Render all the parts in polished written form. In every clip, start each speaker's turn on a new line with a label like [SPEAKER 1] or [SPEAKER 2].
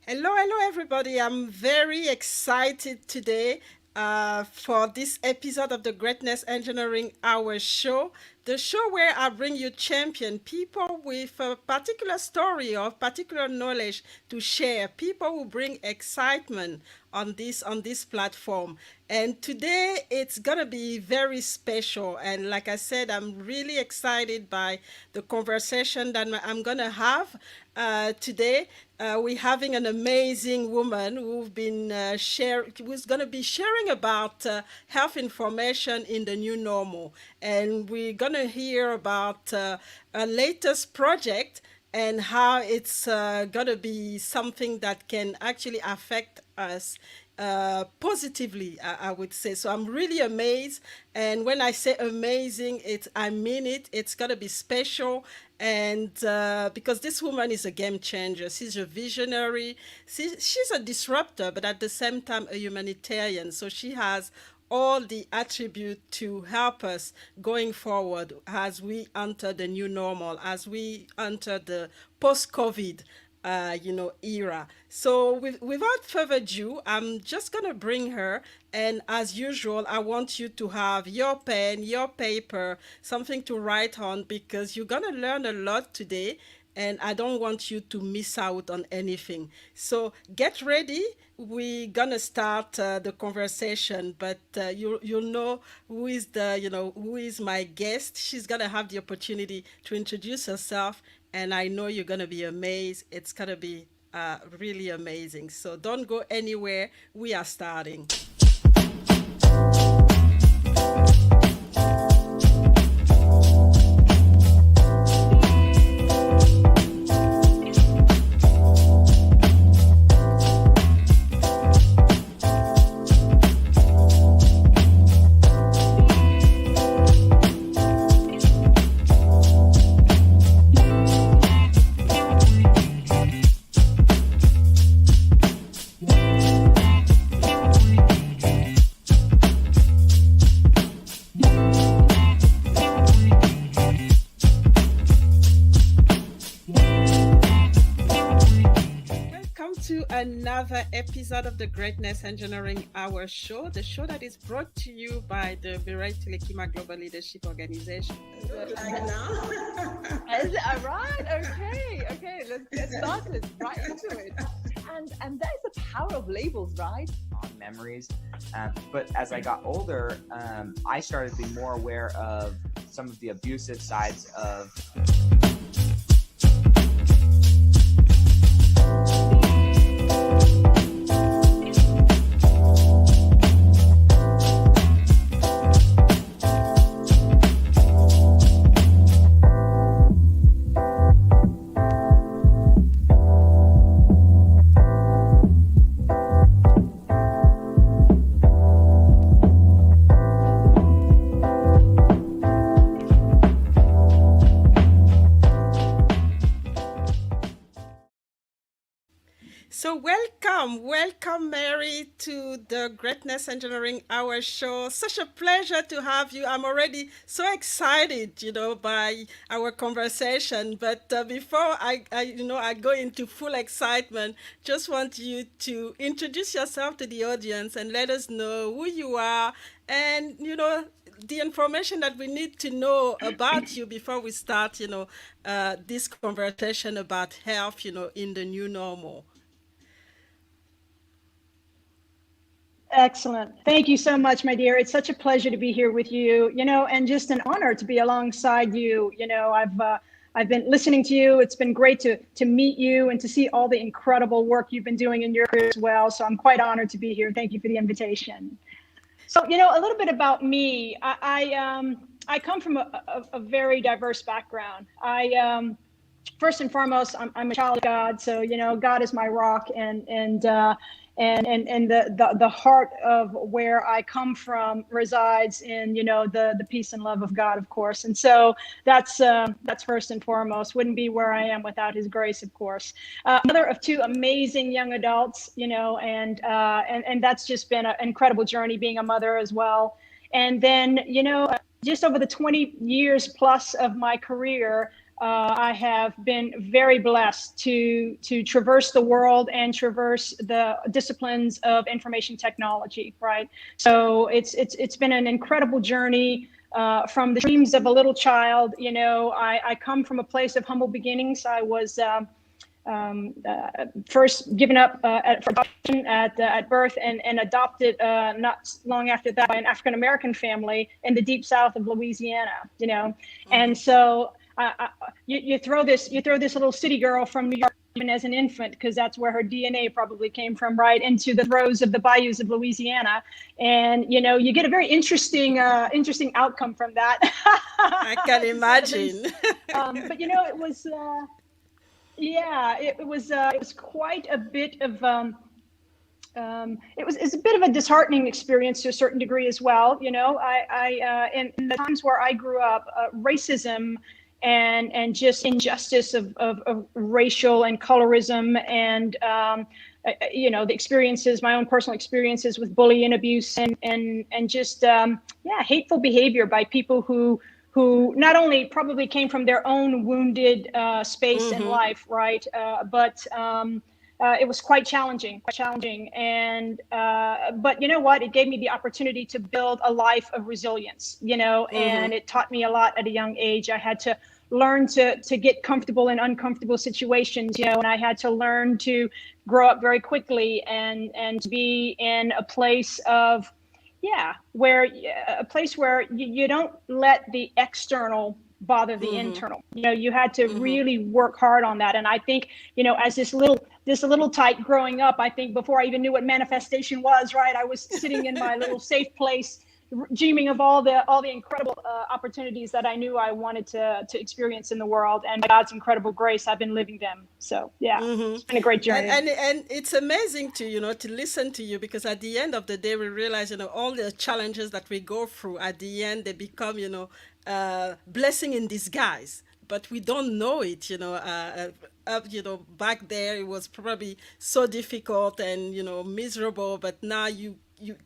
[SPEAKER 1] Hello, hello, everybody. I'm very excited today for this episode of the Greatness Engineering Hour show, the show where I bring you champion people with a particular story or particular knowledge to share, people who bring excitement on this platform. And today it's gonna be very special. And like I said, I'm really excited by the conversation that I'm gonna have today. We're having an amazing woman who's going to be sharing about health information in the new normal, and we're going to hear about a latest project and how it's going to be something that can actually affect us positively, I would say. So I'm really amazed. And when I say amazing, I mean it. It's going to be special. And because this woman is a game changer, she's a visionary, she's a disruptor, but at the same time, a humanitarian. So she has all the attribute to help us going forward as we enter the new normal, as we enter the post-COVID era. So without further ado, I'm just gonna bring her, and as usual, I want you to have your pen, your paper, something to write on because you're gonna learn a lot today, and I don't want you to miss out on anything. So get ready. We're gonna start the conversation, but you'll know who is my guest. She's gonna have the opportunity to introduce herself, and I know you're gonna be amazed. It's gonna be really amazing. So don't go anywhere. We are starting. Welcome to another episode of the Greatness Engineering Hour show, the show that is brought to you by the Virai Telekima Global Leadership Organization.
[SPEAKER 2] Good now.
[SPEAKER 3] Is it all right? Okay. Let's get started right into it. And that is the power of labels, right?
[SPEAKER 2] On memories, but as I got older, I started to be more aware of some of the abusive sides of.
[SPEAKER 1] So welcome, Mary, to the Greatness Engineering Hour show. Such a pleasure to have you. I'm already so excited, by our conversation. But before I go into full excitement, just want you to introduce yourself to the audience and let us know who you are and the information that we need to know about you before we start, this conversation about health, in the new normal.
[SPEAKER 4] Excellent. Thank you so much, my dear. It's such a pleasure to be here with you, and just an honor to be alongside you. I've been listening to you. It's been great to meet you and to see all the incredible work you've been doing in your career as well. So I'm quite honored to be here. Thank you for the invitation. So, a little bit about me. I come from a very diverse background. First and foremost, I'm a child of God. So, God is my rock and the heart of where I come from resides in, the peace and love of God, of course. And so that's first and foremost. Wouldn't be where I am without his grace, of course. Mother of two amazing young adults, and that's just been an incredible journey being a mother as well. And then, just over the 20 years plus of my career, I have been very blessed to traverse the world and traverse the disciplines of information technology. Right. So it's been an incredible journey. From the dreams of a little child, I come from a place of humble beginnings. I was first given up for adoption at birth and adopted not long after that by an African American family in the deep south of Louisiana. And so you throw this little city girl from New York, even as an infant, because that's where her DNA probably came from, right, into the throes of the bayous of Louisiana, and you get a very interesting outcome from that.
[SPEAKER 1] I can
[SPEAKER 4] To say the
[SPEAKER 1] imagine.
[SPEAKER 4] least. But it was. Yeah, it was quite a bit of it's a bit of a disheartening experience to a certain degree as well. In the times where I grew up, racism and just injustice of racial and colorism and the experiences, my own personal experiences with bullying and abuse and just hateful behavior by people who not only probably came from their own wounded space in life, right? But it was quite challenging. And but you know what? It gave me the opportunity to build a life of resilience, and it taught me a lot at a young age. I had to learn to get comfortable in uncomfortable situations, and I had to learn to grow up very quickly and to be in a place of where you don't let the external bother the internal. You had to really work hard on that. And I think, as this little tyke growing up, I think before I even knew what manifestation was, right, I was sitting in my little safe place, dreaming of all the incredible opportunities that I knew I wanted to experience in the world. And by God's incredible grace, I've been living them. So it's been a great journey.
[SPEAKER 1] And it's amazing to to listen to you, because at the end of the day we realize all the challenges that we go through, at the end they become blessing in disguise, but we don't know it. Back there it was probably so difficult and miserable, but now you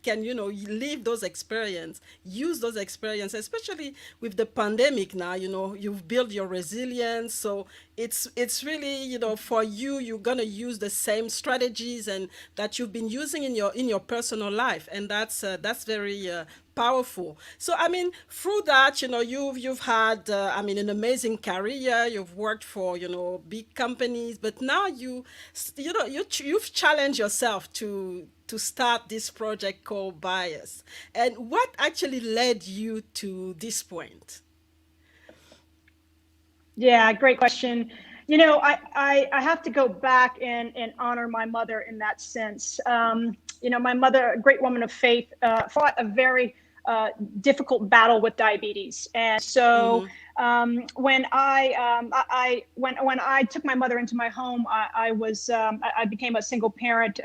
[SPEAKER 1] can you live those experience, use those experience, especially with the pandemic now. You've built your resilience, so it's really for you, you're gonna use the same strategies and that you've been using in your personal life, and that's very powerful. So I mean, through that, you've had I mean, an amazing career. You've worked for big companies, but now you've challenged yourself to start this project called Bias. And what actually led you to this point?
[SPEAKER 4] Yeah, great question. I have to go back and honor my mother in that sense. My mother, a great woman of faith, fought a very difficult battle with diabetes. And so when I took my mother into my home, I became a single parent,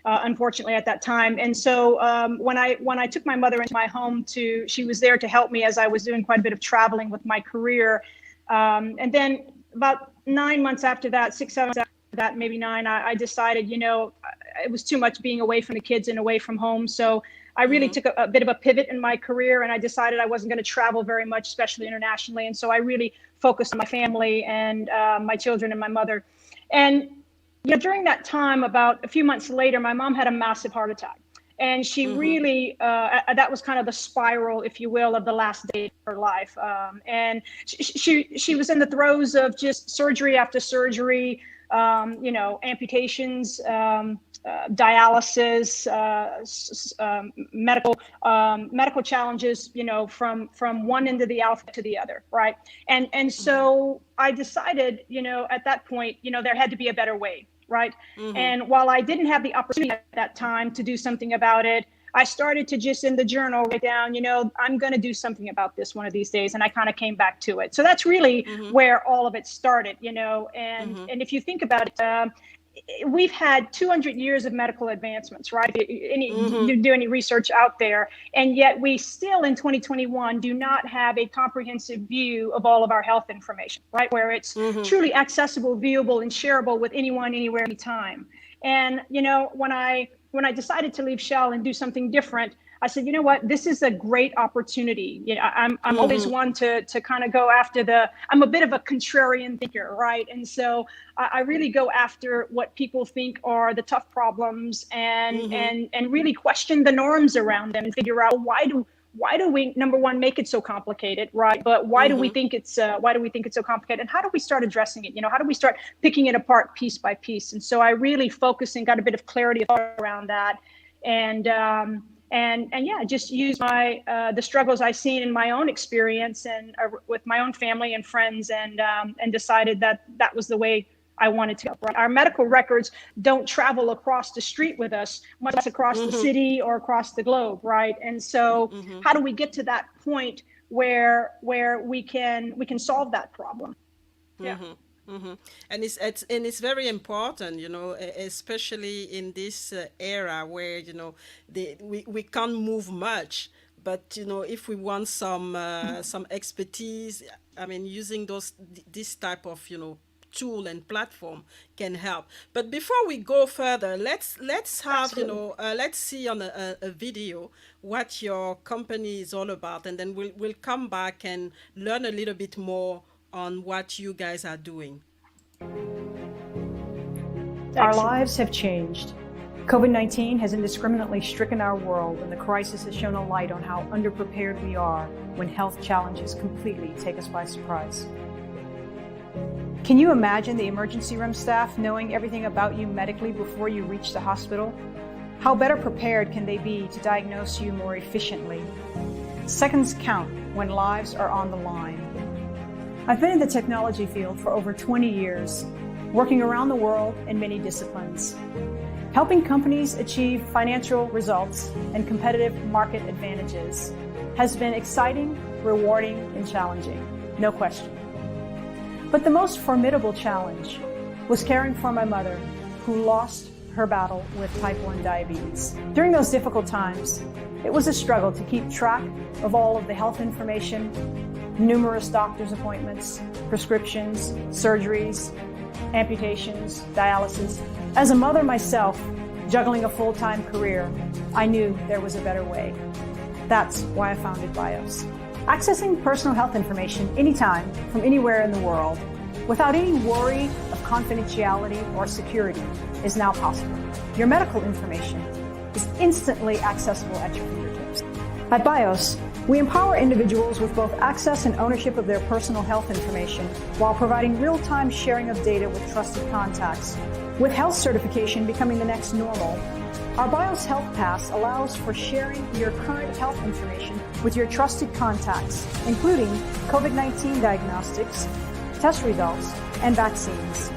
[SPEAKER 4] unfortunately at that time. And so when I took my mother into my home, she was there to help me as I was doing quite a bit of traveling with my career. And then about 9 months after that, 6, 7 months after that, maybe 9, I decided, it was too much being away from the kids and away from home. So I really took a bit of a pivot in my career, and I decided I wasn't going to travel very much, especially internationally. And so I really focused on my family and my children and my mother. And during that time, about a few months later, my mom had a massive heart attack. And she really, that was kind of the spiral, if you will, of the last day of her life. And she was in the throes of just surgery after surgery, amputations, dialysis, medical challenges, from one end of the alphabet to the other, right? And so I decided, at that point, there had to be a better way. Right. And while I didn't have the opportunity at that time to do something about it, I started to just in the journal write down, I'm going to do something about this one of these days. And I kind of came back to it. So that's really where all of it started, and if you think about it, we've had 200 years of medical advancements, right? You do any research out there, and yet we still in 2021 do not have a comprehensive view of all of our health information, right? Where it's truly accessible, viewable, and shareable with anyone, anywhere, anytime. And when I decided to leave Shell and do something different, I said, you know what, this is a great opportunity. You know, I'm always one to kind of go after I'm a bit of a contrarian thinker, right? And so I really go after what people think are the tough problems, and really question the norms around them and figure out why do we, number one, make it so complicated, right? But why do we think it's so complicated? And how do we start addressing it? You know, how do we start picking it apart piece by piece? And so I really focused and got a bit of clarity around that, and yeah, just use my the struggles I've seen in my own experience and with my own family and friends, and decided that was the way I wanted to go. Right? Our medical records don't travel across the street with us, much less across the city or across the globe, right? And so, how do we get to that point where we can solve that problem? Yeah.
[SPEAKER 1] And it's very important, you know, especially in this era where, you know, we can't move much, but you know, if we want some expertise, I mean, using this type of, you know, tool and platform can help. But before we go further, let's have, you
[SPEAKER 4] Absolutely.
[SPEAKER 1] know, let's see on a video what your company is all about, and then we'll come back and learn a little bit more on what you guys are doing.
[SPEAKER 5] Our
[SPEAKER 4] Excellent.
[SPEAKER 5] lives have changed. COVID-19 has indiscriminately stricken our world, and the crisis has shown a light on how underprepared we are when health challenges completely take us by surprise. Can you imagine the emergency room staff knowing everything about you medically before you reach the hospital? How better prepared can they be to diagnose you more efficiently? Seconds count when lives are on the line. I've been in the technology field for over 20 years, working around the world in many disciplines. Helping companies achieve financial results and competitive market advantages has been exciting, rewarding, and challenging, no question. But the most formidable challenge was caring for my mother, who lost her battle with type 1 diabetes. During those difficult times, it was a struggle to keep track of all of the health information, numerous doctor's appointments, prescriptions, surgeries, amputations, dialysis. As a mother myself, juggling a full-time career, I knew there was a better way. That's why I founded BIOS. Accessing personal health information anytime, from anywhere in the world, without any worry of confidentiality or security is now possible. Your medical information is instantly accessible at your fingertips. At BIOS, we empower individuals with both access and ownership of their personal health information while providing real-time sharing of data with trusted contacts. With health certification becoming the next normal, our BIOS Health Pass allows for sharing your current health information with your trusted contacts, including COVID-19 diagnostics, test results, and vaccines.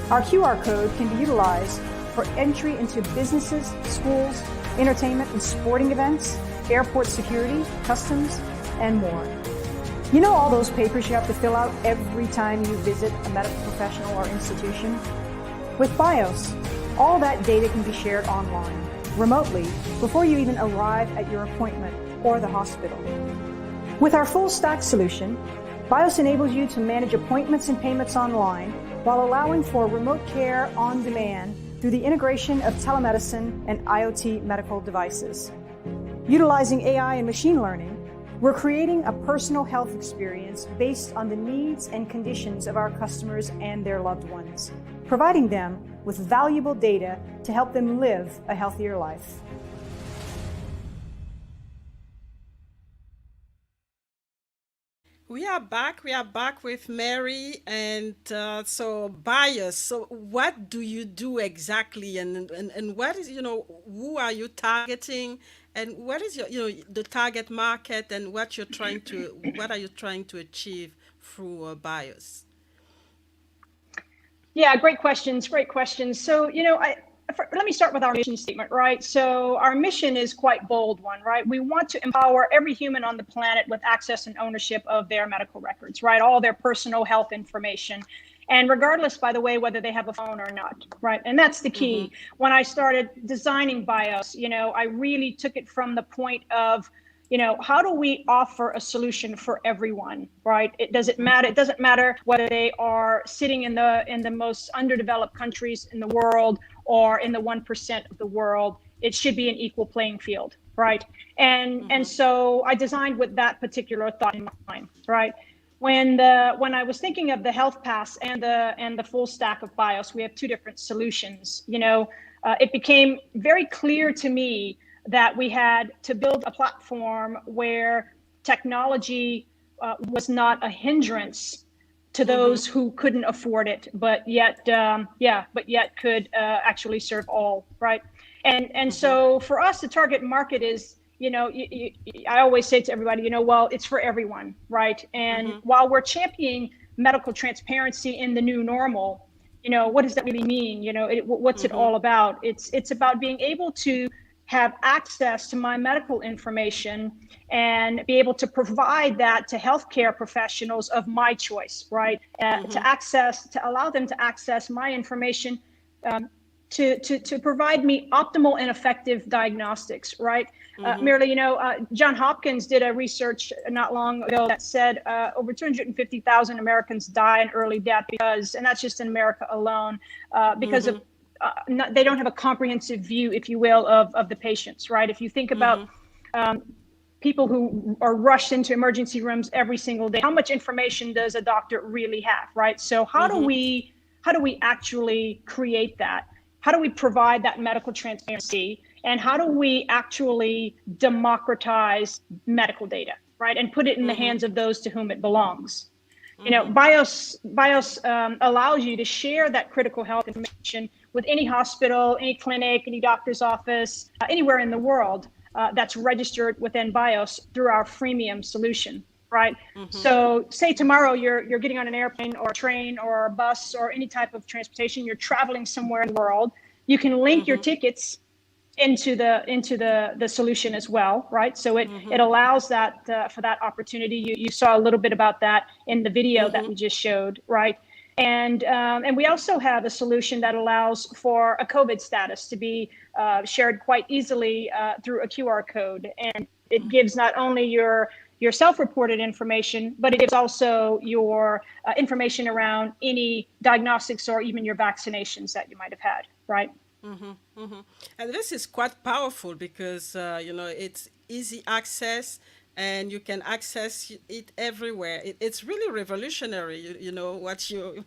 [SPEAKER 5] Our QR code can be utilized for entry into businesses, schools, entertainment and sporting events, airport security, customs, and more. You know all those papers you have to fill out every time you visit a medical professional or institution? With BIOS, all that data can be shared online, remotely, before you even arrive at your appointment or the hospital. With our full stack solution, BIOS enables you to manage appointments and payments online while allowing for remote care on demand through the integration of telemedicine and IoT medical devices. Utilizing AI and machine learning, we're creating a personal health experience based on the needs and conditions of our customers and their loved ones, providing them with valuable data to help them live a healthier life.
[SPEAKER 1] We are back. We are back with Mary, and so buyers. So, what do you do exactly, and what is, you know, who are you targeting, and what is your, you know, the target market, and what are you trying to achieve through buyers?
[SPEAKER 4] Yeah, great questions. Great questions. So, you know, let me start with our mission statement, right? So, our mission is quite bold one, right? We want to empower every human on the planet with access and ownership of their medical records, right? All their personal health information. And regardless, by the way, whether they have a phone or not, right? And that's the key. When I started designing BIOS, you know, I really took it from the point of, you know, how do we offer a solution for everyone, right? It doesn't matter. It doesn't matter whether they are sitting in the most underdeveloped countries in the world or in the 1% of the world. it should be an equal playing field, right? And so I designed with that particular thought in mind, right? When I was thinking of the Health Pass and the full stack of BIOS, we have two different solutions. It became very clear to me that we had to build a platform where technology was not a hindrance to those who couldn't afford it, but yet could actually serve all, right? And so for us, the target market is, I always say to everybody, well, it's for everyone, right? And while we're championing medical transparency in the new normal, what does that really mean? What's it all about? It's about being able to have access to my medical information and be able to provide that to healthcare professionals of my choice, right? To allow them to access my information to provide me optimal and effective diagnostics, right? Merely, John Hopkins did a research not long ago that said over 250,000 Americans die in early death and that's just in America alone, because of they don't have a comprehensive view, if you will, of the patients, right? If you think about people who are rushed into emergency rooms every single day, how much information does a doctor really have, right? So how do we actually create that? How do we provide that medical transparency? And how do we actually democratize medical data, right? And put it in the hands of those to whom it belongs. BIOS allows you to share that critical health information with any hospital, any clinic, any doctor's office, anywhere in the world that's registered within BIOS through our freemium solution, right? So say tomorrow you're getting on an airplane or a train or a bus or any type of transportation, you're traveling somewhere in the world, you can link your tickets into the solution as well, right? So it allows that for that opportunity. You saw a little bit about that in the video that we just showed, right? And we also have a solution that allows for a COVID status to be shared quite easily through a QR code, and it gives not only your self-reported information, but it gives also your information around any diagnostics or even your vaccinations that you might have had, right?
[SPEAKER 1] And this is quite powerful because it's easy access and you can access it everywhere. It's really revolutionary,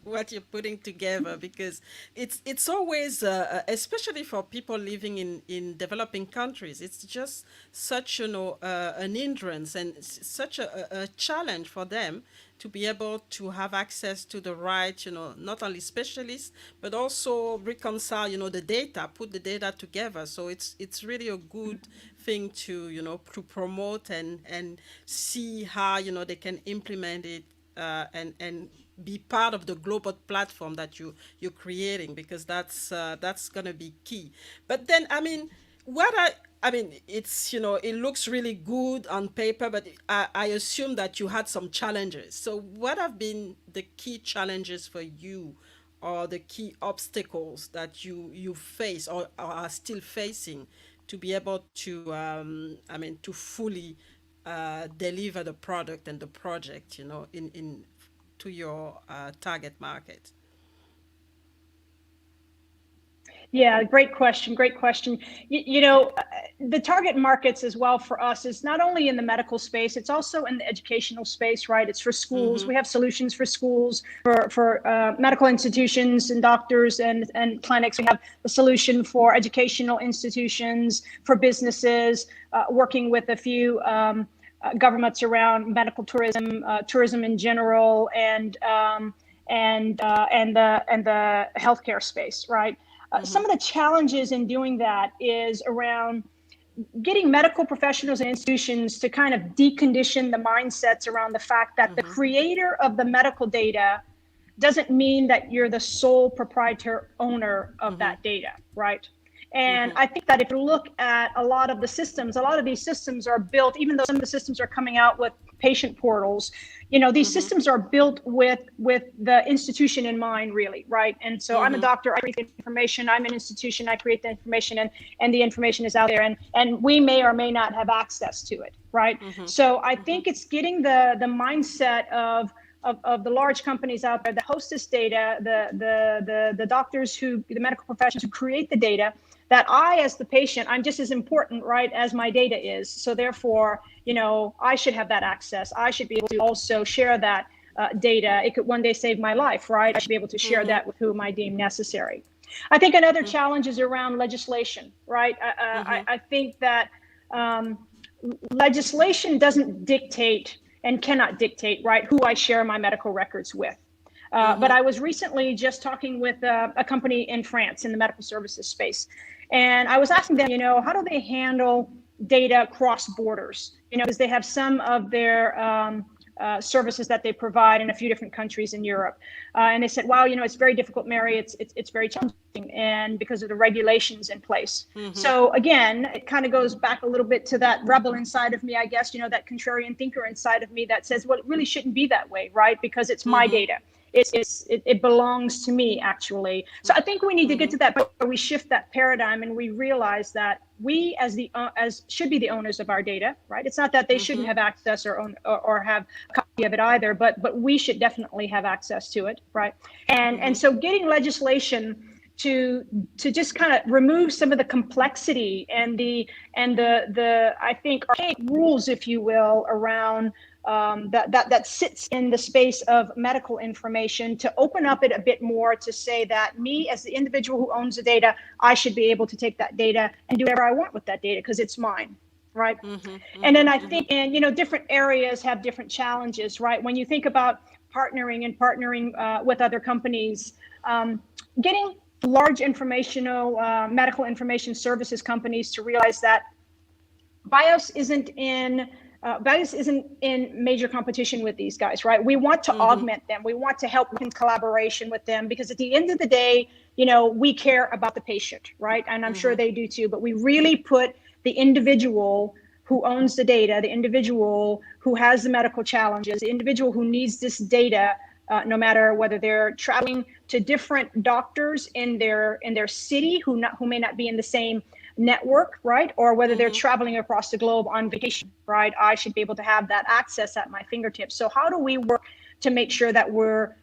[SPEAKER 1] what you're putting together, because it's always, especially for people living in developing countries, it's just such an hindrance and such a challenge for them to be able to have access to the right, not only specialists, but also reconcile, the data, put the data together. So it's really a good thing to, to promote and see how, they can implement it and be part of the global platform that you're creating, because that's going to be key. But then, it's, it looks really good on paper, but I assume that you had some challenges. So what have been the key challenges for you, or the key obstacles that you face or are still facing to be able to, to fully deliver the product and the project, in to your target market?
[SPEAKER 4] Yeah, great question. Great question. The target markets as well for us is not only in the medical space, it's also in the educational space, right? It's for schools. We have solutions for schools, for medical institutions and doctors and clinics. We have a solution for educational institutions, for businesses, working with a few governments around medical tourism, tourism in general, and the healthcare space, right? Some of the challenges in doing that is around getting medical professionals and institutions to kind of decondition the mindsets around the fact that the creator of the medical data doesn't mean that you're the sole proprietor owner of that data, right? And I think that if you look at a lot of these systems are built, even though some of the systems are coming out with patient portals, these systems are built with the institution in mind, really, right? And so I'm a doctor, I create the information, I'm an institution, I create the information, and the information is out there, and we may or may not have access to it, right? So I think it's getting the mindset of of the large companies out there that host this data, the doctors the medical professionals who create the data, that I, as the patient, I'm just as important, right, as my data is. So therefore, I should have that access. I should be able to also share that data. It could one day save my life, right? I should be able to share that with whom I deem necessary. I think another challenge is around legislation, right? I think that legislation doesn't dictate and cannot dictate, right, who I share my medical records with. But I was recently just talking with a company in France in the medical services space. And I was asking them, how do they handle data cross borders? Because they have some of their services that they provide in a few different countries in Europe. And they said, wow, it's very difficult, Mary. It's very challenging, and because of the regulations in place. So again, it kind of goes back a little bit to that rebel inside of me, I guess, that contrarian thinker inside of me that says, well, it really shouldn't be that way, right? Because it's my data. It belongs to me, actually. So I think we need to get to that point where we shift that paradigm and we realize that we as should be the owners of our data, right? It's not that they shouldn't have access or have a copy of it either, but we should definitely have access to it, right? And so getting legislation to just kind of remove some of the complexity and the I think archaic rules, if you will, around that sits in the space of medical information, to open up it a bit more, to say that me as the individual who owns the data, I should be able to take that data and do whatever I want with that data because it's mine, right? And then I think, and different areas have different challenges, right? When you think about partnering with other companies, getting large medical information services companies to realize that BIOS isn't in major competition with these guys, right? We want to augment them. We want to help in collaboration with them, because at the end of the day, we care about the patient, right? And I'm sure they do too, but we really put the individual who owns the data, the individual who has the medical challenges, the individual who needs this data, no matter whether they're traveling to different doctors in their city who may not be in the same network, right? Or whether they're traveling across the globe on vacation, right? I should be able to have that access at my fingertips. So how do we work to make sure that we're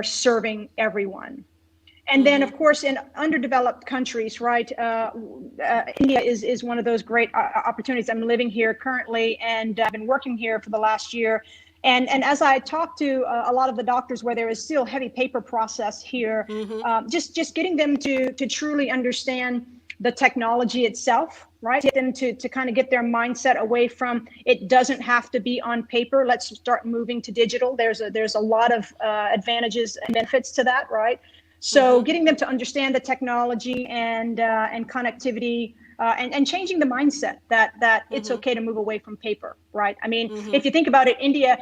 [SPEAKER 4] serving everyone? And then, of course, in underdeveloped countries, right? India is one of those great opportunities. I'm living here currently, and I've been working here for the last year. And as I talk to a lot of the doctors where there is still heavy paper process here, just getting them to truly understand the technology itself, right? Get them to kind of get their mindset away from, it doesn't have to be on paper. Let's start moving to digital. There's a lot of advantages and benefits to that, right? So getting them to understand the technology and connectivity, and changing the mindset that it's okay to move away from paper, right? I mean, if you think about it, India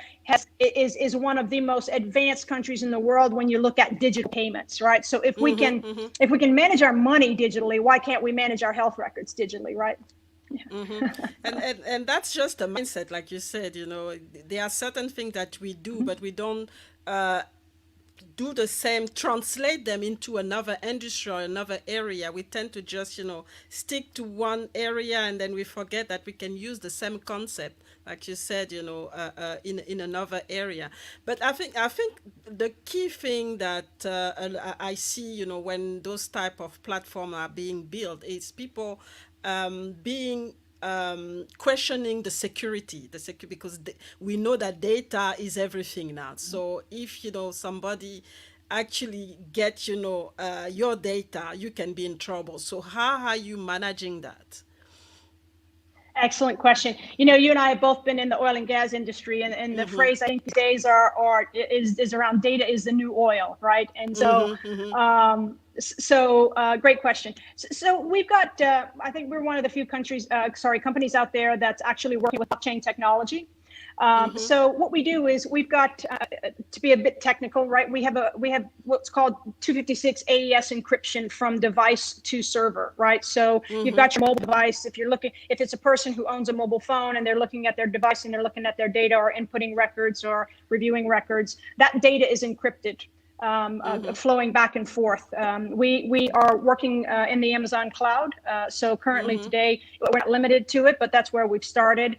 [SPEAKER 4] is one of the most advanced countries in the world when you look at digital payments, right? So if we can manage our money digitally, why can't we manage our health records digitally, right?
[SPEAKER 1] And that's just a mindset, like you said. There are certain things that we do, but we don't do the same, translate them into another industry or another area. We tend to just, stick to one area, and then we forget that we can use the same concept, like you said, in another area. But I think the key thing that I see, when those type of platforms are being built, is people being questioning the security, because we know that data is everything now. So if somebody actually get your data, you can be in trouble. So how are you managing that?
[SPEAKER 4] Excellent question. You and I have both been in the oil and gas industry, and the phrase I think these days is around data is the new oil, right? And so, great question. So we've got, I think we're one of the few companies out there that's actually working with blockchain technology. So what we do is we've got, to be a bit technical, right? We have what's called 256 AES encryption from device to server, right? So you've got your mobile device. If it's a person who owns a mobile phone and they're looking at their device and they're looking at their data or inputting records or reviewing records, that data is encrypted. Flowing back and forth. We are working in the Amazon cloud. So currently today, we're not limited to it, but that's where we've started.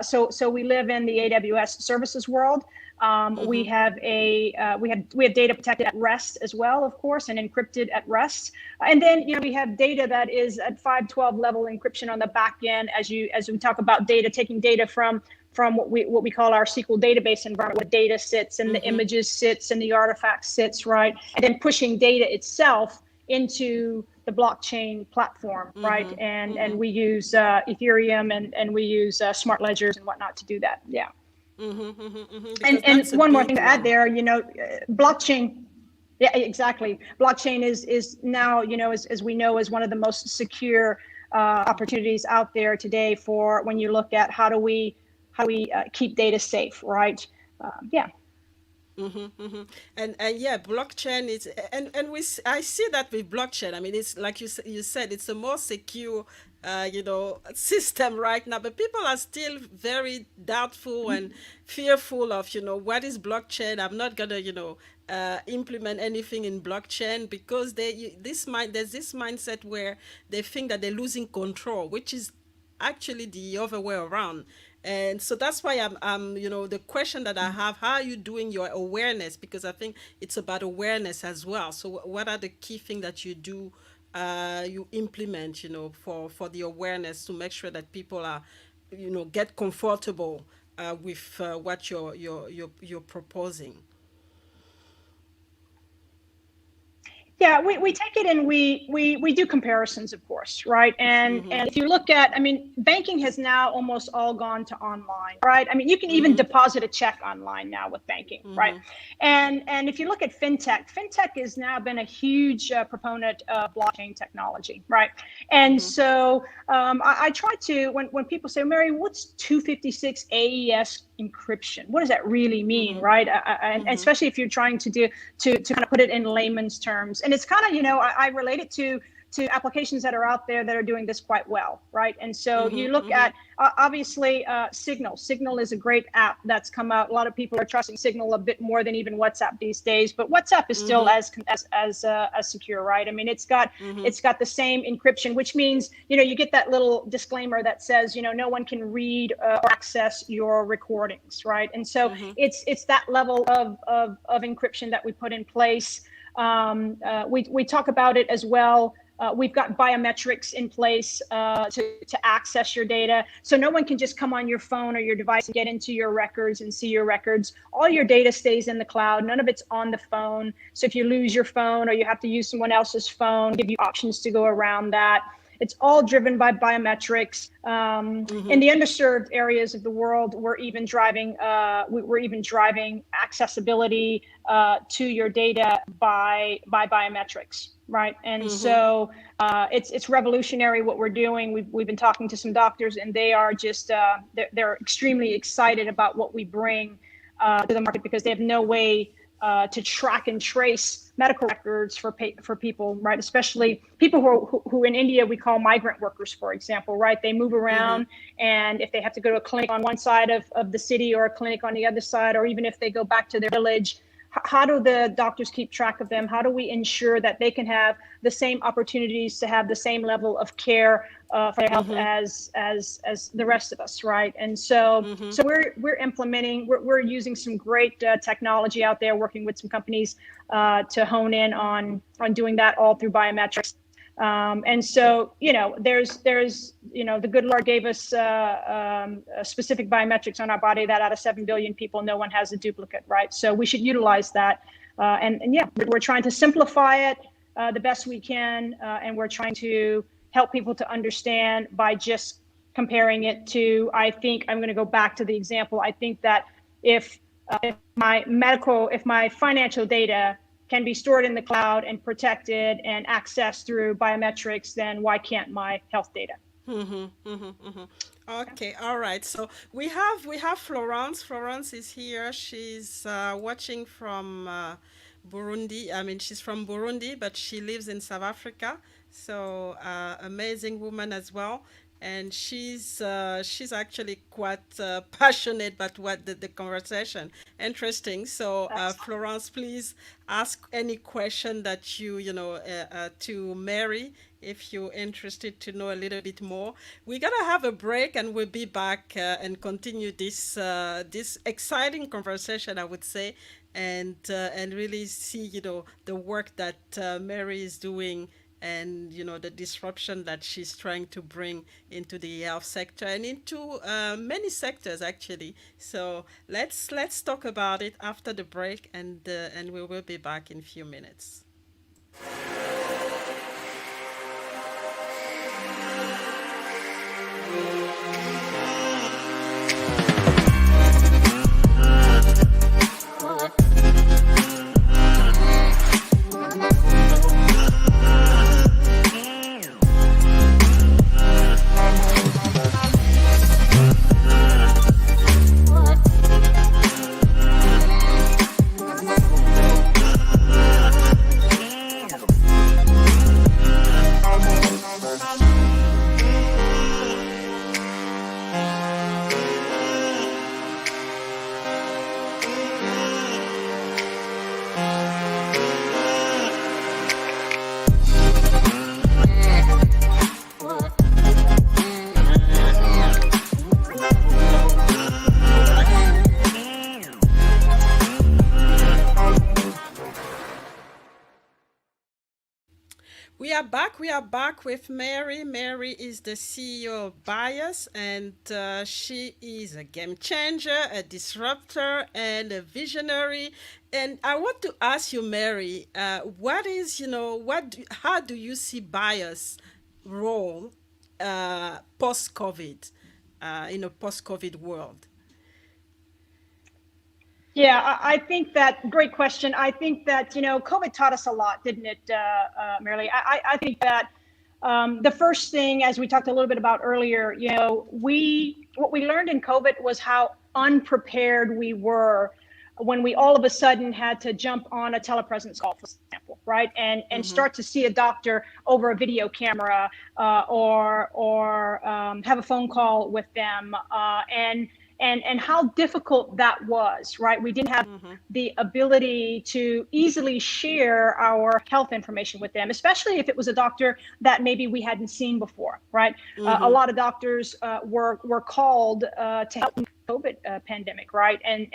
[SPEAKER 4] So we live in the AWS services world. We have we have data protected at rest as well, of course, and encrypted at rest. And then we have data that is at 512 level encryption on the back end. As we talk about data, taking data from what we call our SQL database environment, where data sits and the images sits and the artifacts sits, right, and then pushing data itself into the blockchain platform, right, and we use Ethereum and we use smart ledgers and whatnot to do that. Yeah.
[SPEAKER 1] Because
[SPEAKER 4] And
[SPEAKER 1] that's a
[SPEAKER 4] one more
[SPEAKER 1] big
[SPEAKER 4] thing to add
[SPEAKER 1] one.
[SPEAKER 4] there, blockchain. Yeah, exactly. Blockchain is now, as we know, is one of the most secure opportunities out there today for when you look at how we keep data safe, right? Yeah.
[SPEAKER 1] And yeah, blockchain is, and I see that with blockchain. I mean, it's like you said, it's a more secure system right now, but people are still very doubtful and fearful of what is blockchain. I'm not gonna implement anything in blockchain because there's this mindset where they think that they're losing control, which is actually the other way around. And so that's why the question that I have, how are you doing your awareness? Because I think it's about awareness as well. So what are the key things that you do, you implement, for the awareness to make sure that people are, get comfortable with what you're proposing?
[SPEAKER 4] Yeah, we take it and we do comparisons, of course, right? And if you look at, I mean, banking has now almost all gone to online, right? I mean, you can even deposit a check online now with banking, right? And if you look at fintech has now been a huge proponent of blockchain technology, right? And so I try to, when people say, Mary, what's 256 AES encryption? What does that really mean, right? And especially if you're trying to kind of put it in layman's terms. And it's kind of, I relate it to applications that are out there that are doing this quite well, right? And so you look at obviously Signal. Signal is a great app that's come out. A lot of people are trusting Signal a bit more than even WhatsApp these days, but WhatsApp is still as secure, right? I mean, it's got the same encryption, which means you get that little disclaimer that says no one can read or access your recordings, right? And so it's that level of encryption that we put in place. We talk about it as well. We've got biometrics in place to access your data. So no one can just come on your phone or your device and get into your records and see your records. All your data stays in the cloud. None of it's on the phone. So if you lose your phone or you have to use someone else's phone, give you options to go around that. It's all driven by biometrics. In the underserved areas of the world, we're even driving accessibility to your data by biometrics, right? And so it's revolutionary what we're doing. We've been talking to some doctors, and they are just they're extremely excited about what we bring to the market because they have no way to track and trace medical records for people, right? Especially people who in India we call migrant workers, for example, right? They move around, and if they have to go to a clinic on one side of the city or a clinic on the other side, or even if they go back to their village, how do the doctors keep track of them? How do we ensure that they can have the same opportunities to have the same level of care for their health as the rest of us, right? And so we're implementing, we're using some great technology out there, working with some companies to hone in on doing that all through biometrics. And so, there's the good Lord gave us specific biometrics on our body that out of 7 billion people, no one has a duplicate, right? So we should utilize that. And yeah, we're trying to simplify it the best we can. And we're trying to help people to understand by just comparing it to, I think I'm going to go back to the example. I think that if my financial data can be stored in the cloud and protected and accessed through biometrics, then why can't my health data?
[SPEAKER 1] Okay, all right. So we have Florence. Florence is here. She's watching from Burundi. I mean, she's from Burundi, but she lives in South Africa. So amazing woman as well. and she's actually quite passionate about what the conversation. Interesting. So,
[SPEAKER 4] That's
[SPEAKER 1] Florence, please ask any question that to Mary if you're interested to know a little bit more. We're gonna have a break, and we'll be back and continue this exciting conversation, I would say, and really see the work that Mary is doing, and the disruption that she's trying to bring into the health sector and into many sectors actually. So let's talk about it after the break, and we will be back in a few minutes. We are back. We are back with Mary. Mary is the CEO of Bias, and she is a game changer, a disruptor, and a visionary. And I want to ask you, Mary, what is, how do you see Bias role post-COVID, in a post-COVID world?
[SPEAKER 4] Yeah, I think that great question. I think that, COVID taught us a lot, didn't it, Marilee? I think that the first thing, as we talked a little bit about earlier, what we learned in COVID was how unprepared we were when we all of a sudden had to jump on a telepresence call, for example, right? And start to see a doctor over a video camera, or have a phone call with them, and how difficult that was, right? We didn't have the ability to easily share our health information with them, especially if it was a doctor that maybe we hadn't seen before, right? A lot of doctors were called to help in the COVID pandemic, right? And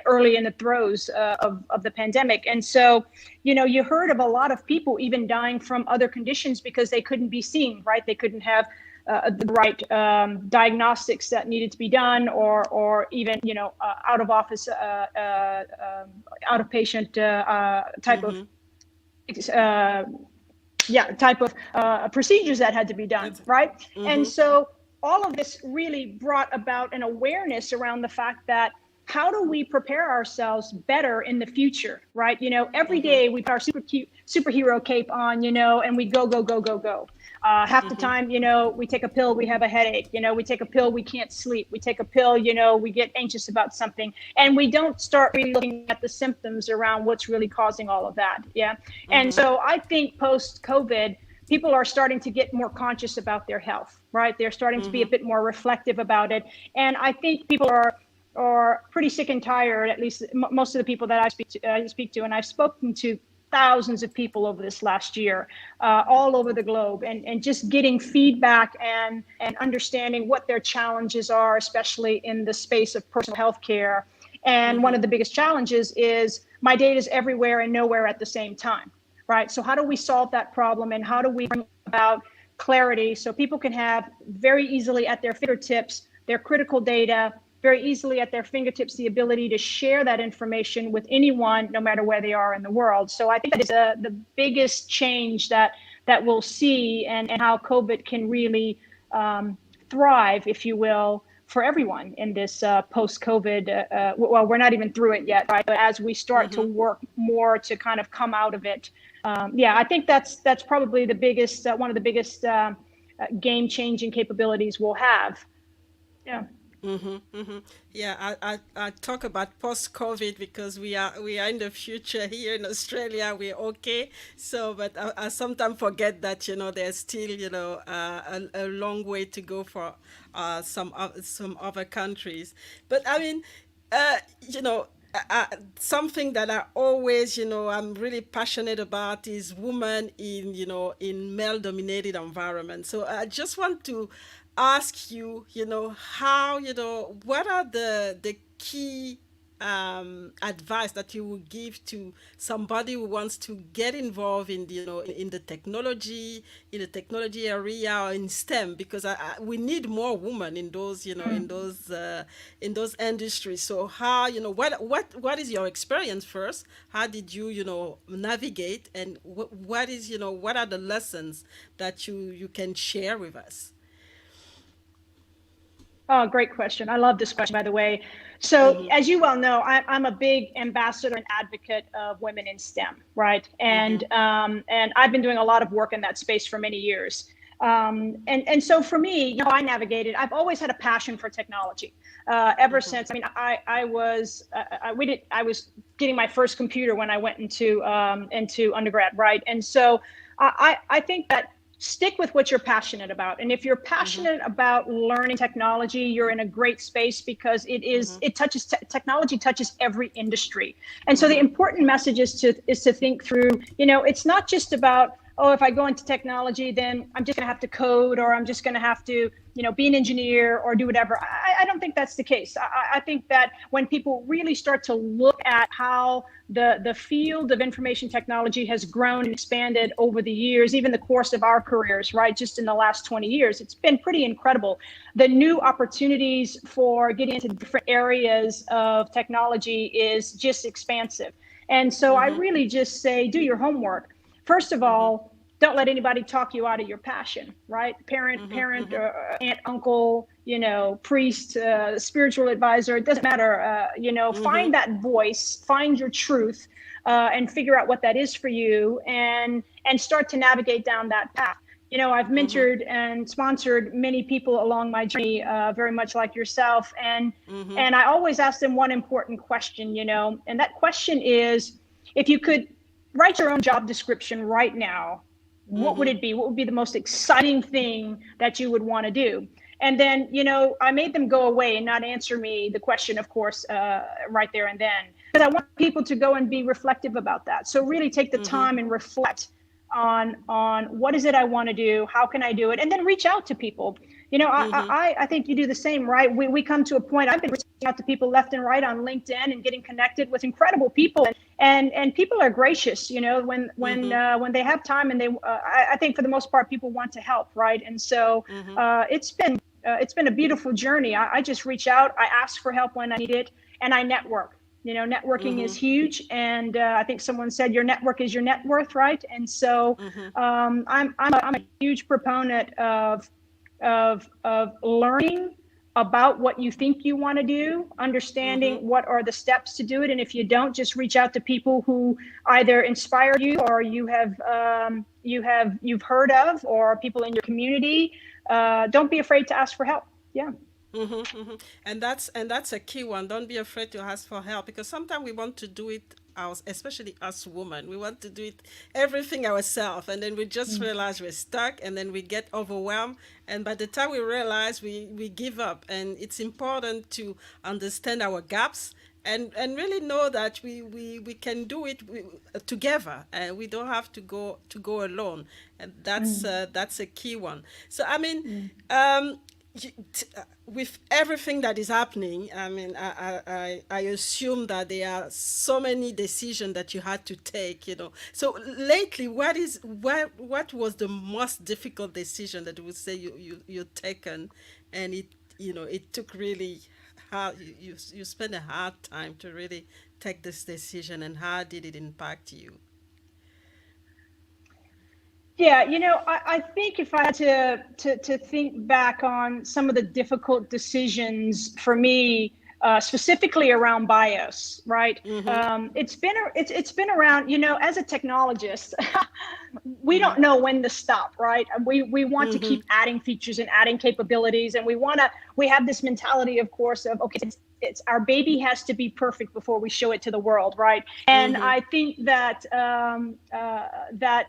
[SPEAKER 4] early in the throes of the pandemic. And so, you heard of a lot of people even dying from other conditions because they couldn't be seen, right? They couldn't have the right diagnostics that needed to be done, or even out of office, out of patient type of procedures that had to be done, right? And so all of this really brought about an awareness around the fact that how do we prepare ourselves better in the future, right? Every day we put our superhero cape on, and we go, go, go, go, go. Half the time, we take a pill, we have a headache, we take a pill, we can't sleep, we take a pill, we get anxious about something, and we don't start really looking at the symptoms around what's really causing all of that. Yeah. And so I think post COVID, people are starting to get more conscious about their health, right? They're starting to be a bit more reflective about it. And I think people are pretty sick and tired, at least most of the people that I speak to, and I've spoken to thousands of people over this last year, all over the globe, and just getting feedback and understanding what their challenges are, especially in the space of personal health care. And one of the biggest challenges is my data is everywhere and nowhere at the same time, right? So how do we solve that problem, and how do we bring about clarity so people can have very easily at their fingertips their critical data, very easily at their fingertips the ability to share that information with anyone, no matter where they are in the world. So I think that is the biggest change that we'll see, and how COVID can really thrive, if you will, for everyone in this post-COVID. Well, we're not even through it yet, right? But as we start to work more to kind of come out of it, I think that's probably the biggest, one of the biggest game-changing capabilities we'll have. Yeah.
[SPEAKER 1] Yeah, I talk about post-COVID because we are in the future here in Australia. We're okay. So, but I sometimes forget that there's still a long way to go for some other countries. But I mean, uh, you know. Something that I always, I'm really passionate about is women in male-dominated environments. So I just want to ask you, how, what are the key advice that you would give to somebody who wants to get involved in in the technology area or in STEM, because we need more women in those in those industries. So how, what is your experience first? How did you navigate, and what is, what are the lessons that you can share with us?
[SPEAKER 4] Oh, great question. I love this question, by the way. So,
[SPEAKER 1] Mhm.
[SPEAKER 4] as you well know, I'm a big ambassador and advocate of women in STEM, right?
[SPEAKER 1] Mhm.
[SPEAKER 4] And I've been doing a lot of work in that space for many years. And so for me, I navigated. I've always had a passion for technology. Ever
[SPEAKER 1] Mhm.
[SPEAKER 4] since, I mean, I was I was getting my first computer when I went into undergrad, right? And so I think that stick with what you're passionate about. And if you're
[SPEAKER 1] Mhm.
[SPEAKER 4] passionate about learning technology, you're in a great space because
[SPEAKER 1] Mhm.
[SPEAKER 4] it touches technology touches every industry. And so the
[SPEAKER 1] Mhm.
[SPEAKER 4] important message is to think through, it's not just about, oh, if I go into technology, then I'm just going to have to code, or I'm just going to have to, be an engineer or do whatever. I don't think that's the case. I think that when people really start to look at how the field of information technology has grown and expanded over the years, even the course of our careers, right? Just in the last 20 years, it's been pretty incredible. The new opportunities for getting into different areas of technology is just expansive. And so I
[SPEAKER 1] Mhm.
[SPEAKER 4] really just say, do your homework. First of
[SPEAKER 1] Mhm.
[SPEAKER 4] all, don't let anybody talk you out of your passion, right?
[SPEAKER 1] Mhm.
[SPEAKER 4] Parent,
[SPEAKER 1] Mhm.
[SPEAKER 4] aunt, uncle, priest, spiritual advisor, it doesn't matter.
[SPEAKER 1] Mhm.
[SPEAKER 4] Find that voice, find your truth, and figure out what that is for you, and start to navigate down that path. I've
[SPEAKER 1] Mhm.
[SPEAKER 4] mentored and sponsored many people along my journey, very much like yourself, and
[SPEAKER 1] Mhm.
[SPEAKER 4] and I always ask them one important question, and that question is, if you could write your own job description right now, what would
[SPEAKER 1] Mhm.
[SPEAKER 4] it be? What would be the most exciting thing that you would want to do? And then, I made them go away and not answer me the question, of course, right there and then, because I want people to go and be reflective about that. So really take the
[SPEAKER 1] Mhm.
[SPEAKER 4] time and reflect on what is it I want to do, how can I do it, and then reach out to people.
[SPEAKER 1] Mhm.
[SPEAKER 4] I think you do the same, right? We come to a point. I've been reaching out to people left and right on LinkedIn and getting connected with incredible people, and people are gracious,
[SPEAKER 1] Mhm.
[SPEAKER 4] when they have time, and I think for the most part people want to help, right? And so
[SPEAKER 1] Mhm.
[SPEAKER 4] it's been a beautiful journey. I just reach out, I ask for help when I need it, and I network. Networking is
[SPEAKER 1] Mhm.
[SPEAKER 4] huge, and I think someone said your network is your net worth, right? And so
[SPEAKER 1] Mhm.
[SPEAKER 4] I'm a huge proponent of learning about what you think you want to do, understanding
[SPEAKER 1] Mhm.
[SPEAKER 4] what are the steps to do it, and if you don't, just reach out to people who either inspire you, or you've heard of, or people in your community. Don't be afraid to ask for help. Yeah.
[SPEAKER 1] Mm-hmm, mm-hmm. And that's a key one. Don't be afraid to ask for help, because sometimes we want to do it especially us women. We want to do it everything ourselves, and then we just
[SPEAKER 4] Mm.
[SPEAKER 1] realize we're stuck, and then we get overwhelmed. And by the time we realize, we give up. And it's important to understand our gaps, and really know that we can do it together, and we don't have to go alone. And
[SPEAKER 4] Mm.
[SPEAKER 1] that's a key one. So I mean,
[SPEAKER 4] Mm.
[SPEAKER 1] um with everything that is happening, I mean, I assume that there are so many decisions that you had to take, So lately, what was the most difficult decision that you would say you taken, and it took really hard, you spent a hard time to really take this decision, and how did it impact you?
[SPEAKER 4] Yeah, I think if I had to think back on some of the difficult decisions for me, specifically around BIOS, right?
[SPEAKER 1] Mm-hmm.
[SPEAKER 4] It's been around. As a technologist, we don't know when to stop, right? We want to
[SPEAKER 1] Mm-hmm.
[SPEAKER 4] keep adding features and adding capabilities, and we have this mentality, of course, of okay, it's our baby has to be perfect before we show it to the world, right? And
[SPEAKER 1] Mm-hmm.
[SPEAKER 4] I think that that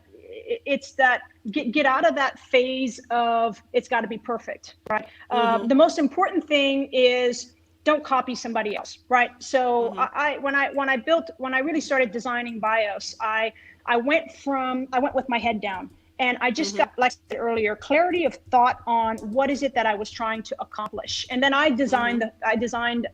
[SPEAKER 4] it's that get out of that phase of it's got to be perfect, right?
[SPEAKER 1] Mm-hmm.
[SPEAKER 4] The most important thing is don't copy somebody else, right? So
[SPEAKER 1] Mm-hmm.
[SPEAKER 4] when I really started designing BIOS, I went with my head down, and I just
[SPEAKER 1] Mm-hmm.
[SPEAKER 4] got, like I said earlier, clarity of thought on what is it that I was trying to accomplish, and then I
[SPEAKER 1] Mm-hmm.
[SPEAKER 4] designed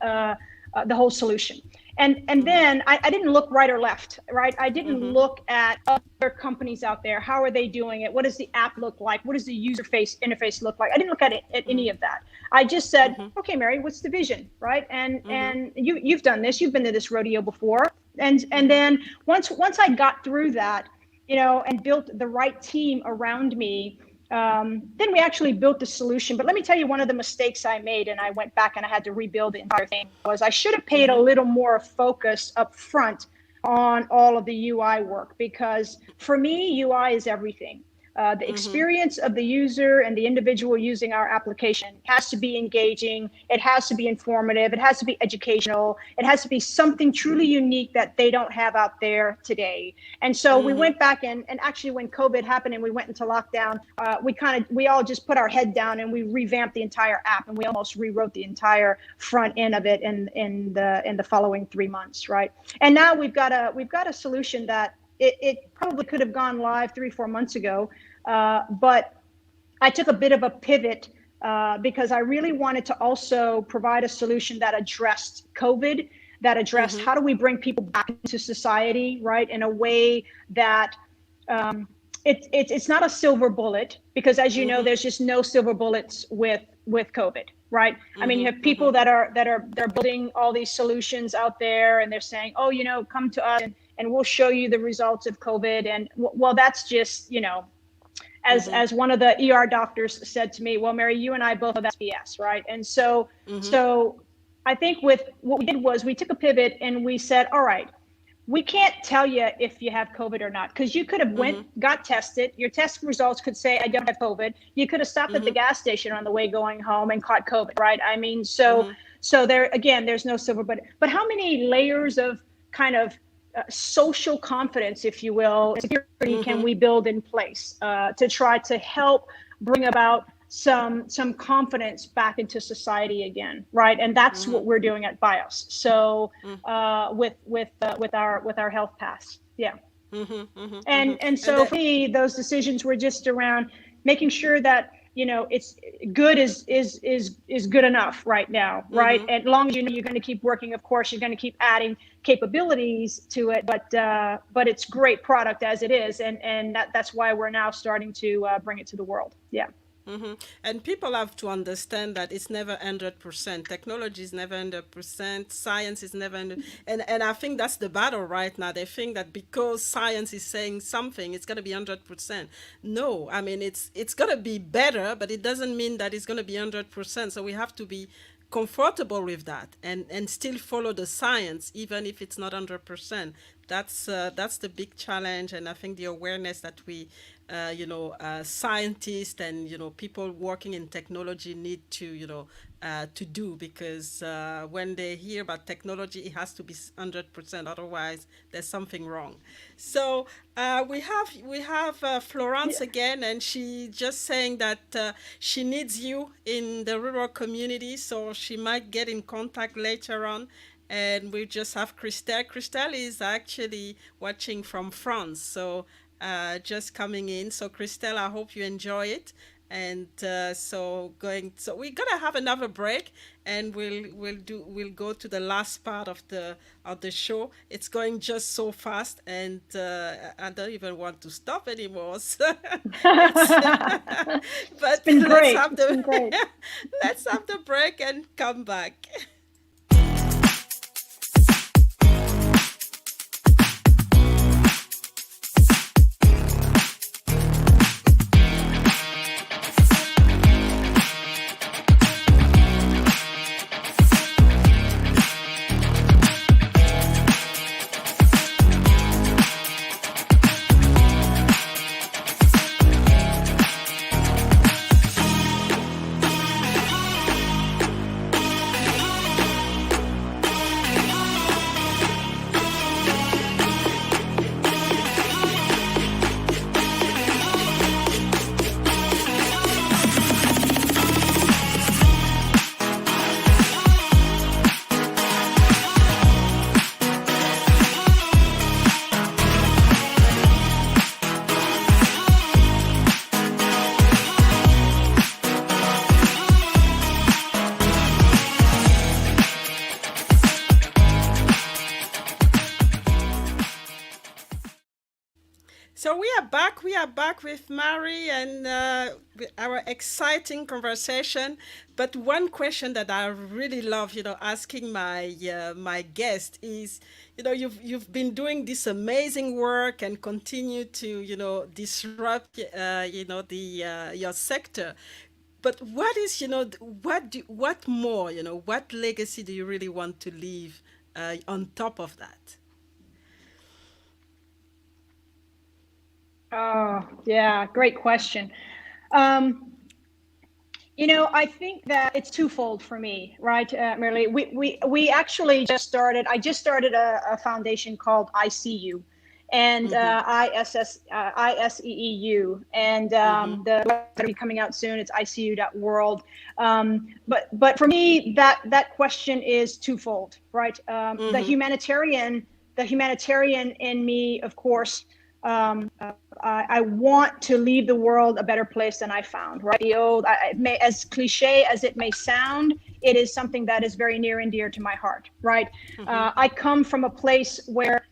[SPEAKER 4] the whole solution. And
[SPEAKER 1] Mm-hmm.
[SPEAKER 4] then I didn't look right or left, right? I didn't
[SPEAKER 1] Mm-hmm.
[SPEAKER 4] look at other companies out there. How are they doing it? What does the app look like? What does the user face interface look like? I didn't look at it at any of that. I just said,
[SPEAKER 1] Mm-hmm.
[SPEAKER 4] okay, Mary, what's the vision, right? And
[SPEAKER 1] Mm-hmm.
[SPEAKER 4] you've done this. You've been to this rodeo before. And
[SPEAKER 1] Mm-hmm.
[SPEAKER 4] then once I got through that, and built the right team around me, then we actually built the solution. But let me tell you, one of the mistakes I made, and I went back and I had to rebuild the entire thing, was I should have paid a
[SPEAKER 1] Mm-hmm.
[SPEAKER 4] little more focus up front on all of the UI work, because for me, UI is everything. The
[SPEAKER 1] Mm-hmm.
[SPEAKER 4] experience of the user and the individual using our application has to be engaging. It has to be informative. It has to be educational. It has to be something truly unique that they don't have out there today. And so we
[SPEAKER 1] Mm-hmm.
[SPEAKER 4] went back and actually when COVID happened and we went into lockdown, we all just put our head down and we revamped the entire app, and we almost rewrote the entire front end of it in the following 3 months, right? And now we've got a solution that it probably could have gone live 3-4 months ago, but I took a bit of a pivot because I really wanted to also provide a solution that addressed COVID, that addressed
[SPEAKER 1] Mm-hmm.
[SPEAKER 4] how do we bring people back into society, right, in a way that it's not a silver bullet, because as you know,
[SPEAKER 1] Mm-hmm.
[SPEAKER 4] there's just no silver bullets with COVID, right? I mean, you have
[SPEAKER 1] Mm-hmm.
[SPEAKER 4] people that are they're building all these solutions out there, and they're saying, oh, come to us and we'll show you the results of COVID. And well, that's just,
[SPEAKER 1] Mm-hmm.
[SPEAKER 4] as one of the ER doctors said to me, well, Mary, you and I both know that's BS, right? And so
[SPEAKER 1] Mm-hmm.
[SPEAKER 4] so I think with what we did was we took a pivot and we said, all right, we can't tell you if you have COVID or not, because you could have
[SPEAKER 1] Mm-hmm.
[SPEAKER 4] got tested. Your test results could say I don't have COVID. You could have stopped at the
[SPEAKER 1] Mm-hmm.
[SPEAKER 4] gas station on the way going home and caught COVID, right? I mean, so
[SPEAKER 1] Mm-hmm.
[SPEAKER 4] there again, there's no silver, but how many layers of kind of social confidence, if you will, security can
[SPEAKER 1] Mm-hmm.
[SPEAKER 4] we build in place to try to help bring about some confidence back into society again, right? And that's what we're doing at BIOS. So with our health pass, yeah.
[SPEAKER 1] Mm-hmm. Mm-hmm. Mm-hmm.
[SPEAKER 4] And
[SPEAKER 1] And
[SPEAKER 4] so
[SPEAKER 1] then
[SPEAKER 4] for me, those decisions were just around making sure that it's good is good enough right now, right?
[SPEAKER 1] mm-hmm.
[SPEAKER 4] And as long as you're going to keep working, of course, you're going to keep adding capabilities to it, but it's great product as it is, and that's why we're now starting to bring it to the world. Yeah.
[SPEAKER 1] Mm-hmm. And people have to understand that it's never 100%. Technology is never 100%. Science is never 100. And I think that's the battle right now. They think that because science is saying something, it's going to be 100%. No, I mean it's going to be better, but it doesn't mean that it's going to be 100%. So we have to be comfortable with that and still follow the science even if it's not 100%. That's the big challenge, and I think the awareness that we scientists and people working in technology need to to do, because when they hear about technology, it has to be 100%, otherwise there's something wrong. So we have Florence again, and she just saying that she needs you in the rural community, so she might get in contact later on. And we just have Christelle. Christelle is actually watching from France, so just coming in. So Christelle, I hope you enjoy it. And so we're gonna have another break, and we'll go to the last part of the show. It's going just so fast, and I don't even want to stop anymore. So it's
[SPEAKER 4] It's
[SPEAKER 1] but
[SPEAKER 4] been
[SPEAKER 1] let's
[SPEAKER 4] great.
[SPEAKER 1] have
[SPEAKER 4] It's been great.
[SPEAKER 1] let's have the break and come back. back. We are back with Mary and with our exciting conversation. But one question that I really love, asking my guest is, you've been doing this amazing work and continue to, disrupt, your sector. But what is, what more, what legacy do you really want to leave on top of that?
[SPEAKER 4] Oh, yeah, great question. Um, I think that it's twofold for me, right, Merle? We actually just started. I just started a foundation called ICU, and
[SPEAKER 1] Mm-hmm.
[SPEAKER 4] ISEEU, and
[SPEAKER 1] Mm-hmm.
[SPEAKER 4] the website will be coming out soon. It's ICU.world. But for me, that question is twofold, right?
[SPEAKER 1] Mm-hmm.
[SPEAKER 4] The humanitarian in me, of course. I want to leave the world a better place than I found, right? As cliche as it may sound, it is something that is very near and dear to my heart, right?
[SPEAKER 1] Mm-hmm.
[SPEAKER 4] I come from a place where,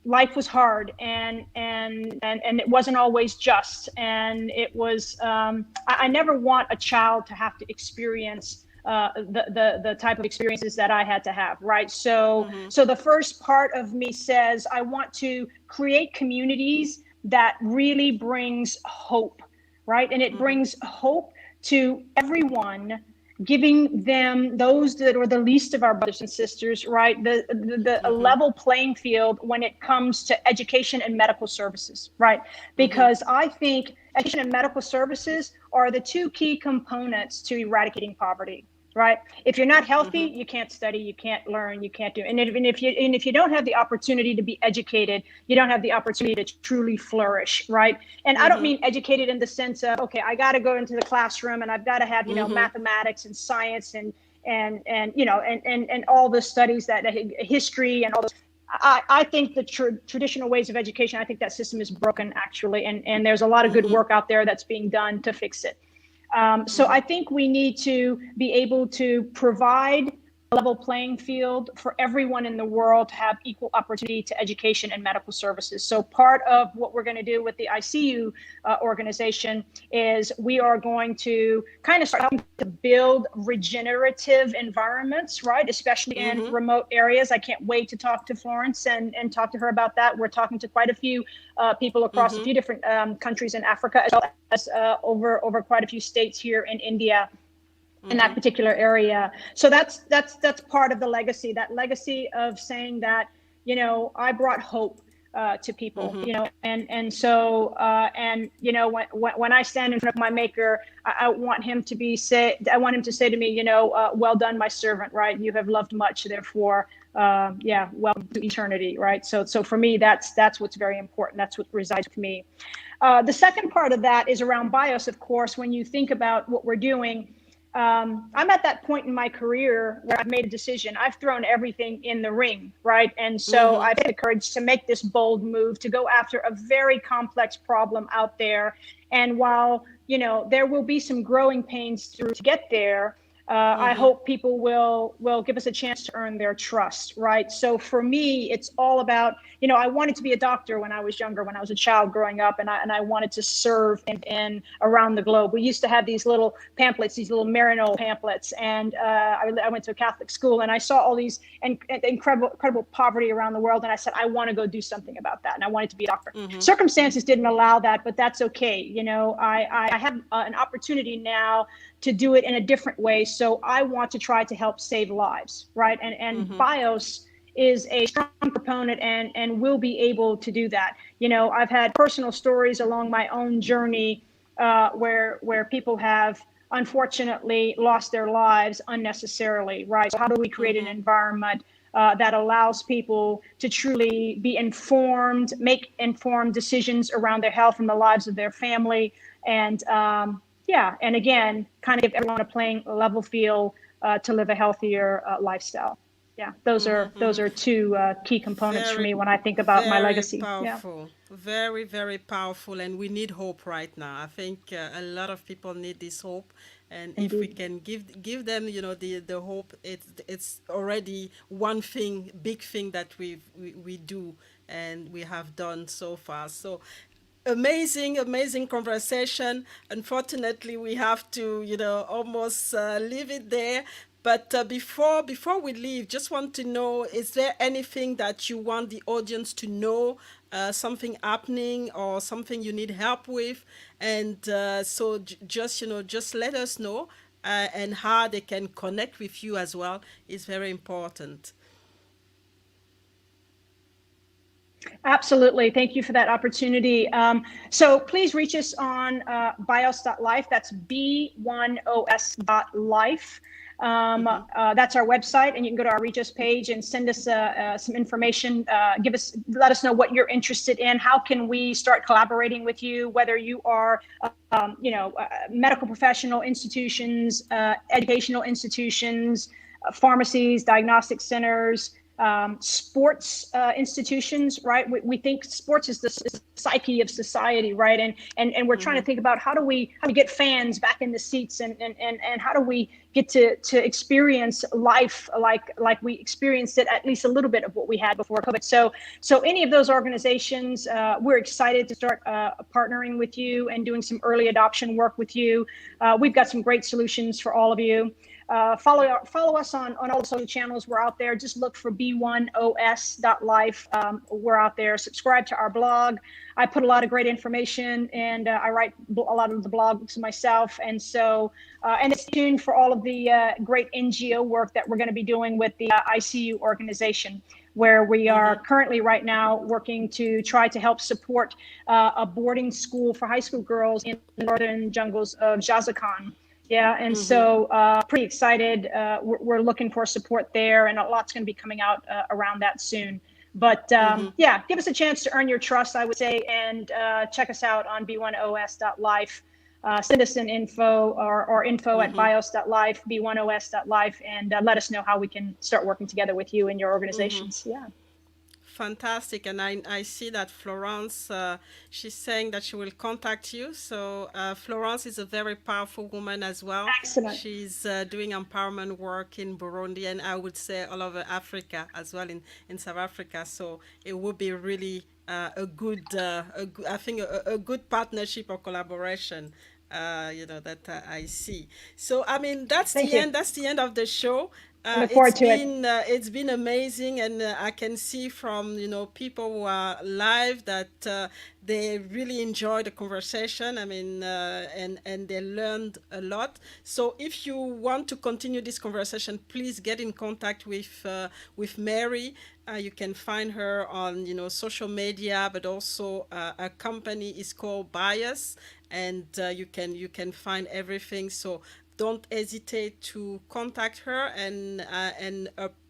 [SPEAKER 4] life was hard and it wasn't always just. And it was, I never want a child to have to experience the type of experiences that I had to have, right?
[SPEAKER 1] Mm-hmm.
[SPEAKER 4] So the first part of me says I want to create communities that really brings hope, right? And it
[SPEAKER 1] Mm-hmm.
[SPEAKER 4] brings hope to everyone, giving them, those that are the least of our brothers and sisters, right, the a
[SPEAKER 1] Mm-hmm.
[SPEAKER 4] level playing field when it comes to education and medical services, right?
[SPEAKER 1] Mm-hmm.
[SPEAKER 4] Because I think education and medical services are the two key components to eradicating poverty, right? If you're not healthy,
[SPEAKER 1] Mm-hmm.
[SPEAKER 4] you can't study, you can't learn, you can't do. And if you don't have the opportunity to be educated, you don't have the opportunity to truly flourish, right? And I don't
[SPEAKER 1] Mm-hmm.
[SPEAKER 4] mean educated in the sense of, okay, I got to go into the classroom and I've got to have,
[SPEAKER 1] Mm-hmm.
[SPEAKER 4] mathematics and science and all the studies that history and all those. I think the traditional ways of education, I think that system is broken actually, and there's a lot of good
[SPEAKER 1] Mm-hmm.
[SPEAKER 4] work out there that's being done to fix it. So
[SPEAKER 1] Mm-hmm.
[SPEAKER 4] I think we need to be able to provide a level playing field for everyone in the world to have equal opportunity to education and medical services. So part of what we're going to do with the ICU organization is we are going to kind of start helping to build regenerative environments, right? Especially in
[SPEAKER 1] Mm-hmm.
[SPEAKER 4] remote areas. I can't wait to talk to Florence and talk to her about that. We're talking to quite a few people across a
[SPEAKER 1] Mm-hmm.
[SPEAKER 4] few different countries in Africa, as well as over quite a few states here in India, in that
[SPEAKER 1] Mm-hmm.
[SPEAKER 4] particular area. So that's part of the legacy. That legacy of saying that, I brought hope to people,
[SPEAKER 1] Mm-hmm.
[SPEAKER 4] and when I stand in front of my maker, I want him to I want him to say to me, well done, my servant, right? You have loved much, therefore, yeah, welcome to eternity, right? So for me, that's what's very important. That's what resides with me. The second part of that is around BIOS, of course. When you think about what we're doing, I'm at that point in my career where I've made a decision. I've thrown everything in the ring, right? And so
[SPEAKER 1] Mm-hmm.
[SPEAKER 4] I've had the courage to make this bold move to go after a very complex problem out there. And while, there will be some growing pains through to get there, I
[SPEAKER 1] Mm-hmm.
[SPEAKER 4] hope people will give us a chance to earn their trust, right? So for me, it's all about, I wanted to be a doctor when I was younger, when I was a child growing up, and I wanted to serve in around the globe. We used to have these little pamphlets, these little Marino pamphlets, and I went to a Catholic school, and I saw all these incredible poverty around the world, and I said, I want to go do something about that, and I wanted to be a doctor.
[SPEAKER 1] Mm-hmm.
[SPEAKER 4] Circumstances didn't allow that, but that's okay. I have an opportunity now to do it in a different way. So I want to try to help save lives, right? And
[SPEAKER 1] Mm-hmm.
[SPEAKER 4] BIOS is a strong proponent and will be able to do that. I've had personal stories along my own journey where people have unfortunately lost their lives unnecessarily, right? So how do we create an
[SPEAKER 1] Mm-hmm.
[SPEAKER 4] environment that allows people to truly be informed, make informed decisions around their health and the lives of their family, and yeah, and again, kind of give everyone a playing level field to live a healthier lifestyle. Yeah, those are two key components for
[SPEAKER 1] Very,
[SPEAKER 4] me when I think about my
[SPEAKER 1] very
[SPEAKER 4] legacy. Yeah,
[SPEAKER 1] powerful. Very, very powerful. And we need hope right now. I think a lot of people need this hope. And if we
[SPEAKER 4] indeed.
[SPEAKER 1] can give them, the hope, it's already one thing, big thing that we do. and we have done so far. So amazing, amazing conversation. Unfortunately, we have to, almost leave it there. But before we leave, just want to know: is there anything that you want the audience to know? Something happening or something you need help with? And so just just let us know, and how they can connect with you as well is very important.
[SPEAKER 4] Absolutely. Thank you for that opportunity. So please reach us on bios.life. That's B1OS.life.
[SPEAKER 1] Mm-hmm.
[SPEAKER 4] That's our website, and you can go to our Reach Us page and send us some information. Let us know what you're interested in. How can we start collaborating with you? Whether you are, medical professional institutions, educational institutions, pharmacies, diagnostic centers, sports institutions, right? We think sports is the psyche of society, right? And we're trying to
[SPEAKER 1] Mm-hmm.
[SPEAKER 4] think about how to get fans back in the seats, and how do we get to experience life like we experienced it, at least a little bit of what we had before COVID. So any of those organizations, we're excited to start partnering with you and doing some early adoption work with you. We've got some great solutions for all of you. Follow us on all the social channels. We're out there. Just look for b1os.life. We're out there. Subscribe to our blog. I put a lot of great information, and I write a lot of the blogs myself. And so, and stay tuned for all of the great NGO work that we're going to be doing with the ICU organization, where we are
[SPEAKER 1] Mm-hmm.
[SPEAKER 4] currently right now working to try to help support a boarding school for high school girls in the northern jungles of Jazakan. Yeah, and
[SPEAKER 1] Mm-hmm.
[SPEAKER 4] so pretty excited. We're looking for support there, and a lot's going to be coming out around that soon. But
[SPEAKER 1] Mm-hmm.
[SPEAKER 4] yeah, give us a chance to earn your trust, I would say, and check us out on b1os.life. Send us an info or info at
[SPEAKER 1] Mm-hmm.
[SPEAKER 4] bios.life, b1os.life, and let us know how we can start working together with you and your
[SPEAKER 1] Mm-hmm.
[SPEAKER 4] organizations. Yeah,
[SPEAKER 1] Fantastic. And I see that Florence, she's saying that she will contact you. So Florence is a very powerful woman as well.
[SPEAKER 4] excellent.
[SPEAKER 1] She's doing empowerment work in Burundi, and I would say all over Africa as well, in South Africa. So it would be really I think a good partnership or collaboration. That I see. So I mean, that's
[SPEAKER 4] Thank
[SPEAKER 1] the
[SPEAKER 4] you.
[SPEAKER 1] end. That's the end of the show.
[SPEAKER 4] I look forward to it.
[SPEAKER 1] It's been amazing, and I can see from people who are live that they really enjoy the conversation. I mean, and they learned a lot. So if you want to continue this conversation, please get in contact with Mary. You can find her on social media, but also a company is called Bias, and you can find everything. So don't hesitate to contact her, and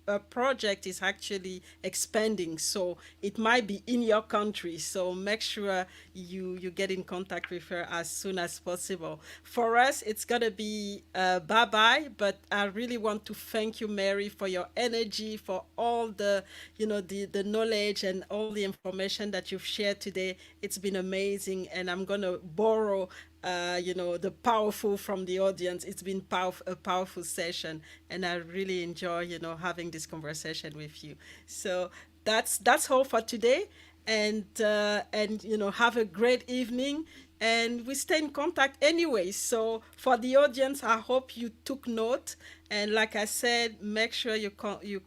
[SPEAKER 1] a project is actually expanding, so it might be in your country, so make sure you get in contact with her as soon as possible. For us, it's gonna be bye bye, but I really want to thank you, Mary, for your energy, for all the knowledge and all the information that you've shared today. It's been amazing, and I'm gonna borrow the powerful from the audience. It's been a powerful session, and I really enjoy, having this conversation with you. So that's all for today, and have a great evening, and we stay in contact anyway. So for the audience, I hope you took note, and like I said, make sure you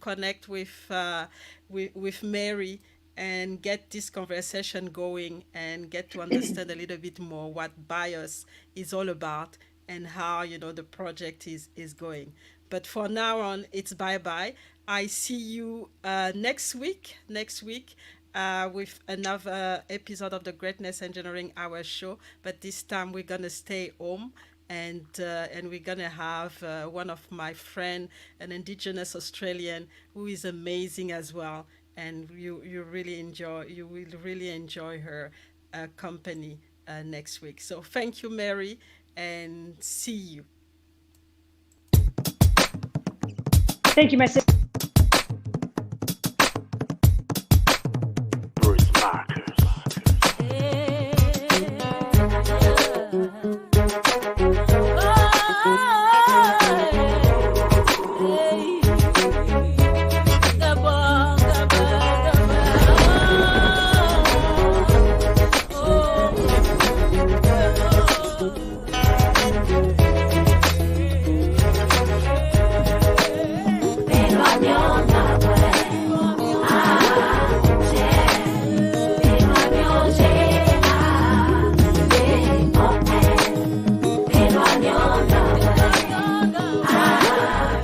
[SPEAKER 1] connect with Mary, and get this conversation going, and get to understand a little bit more what BIOS is all about, and how the project is going. But for now on, it's bye bye. I see you next week with another episode of the Greatness Engineering Hour show. But this time we're gonna stay home, and we're gonna have one of my friend, an Indigenous Australian who is amazing as well, and you will really enjoy her company next week. So thank you, Mary, and see you.
[SPEAKER 4] Thank you, my sister.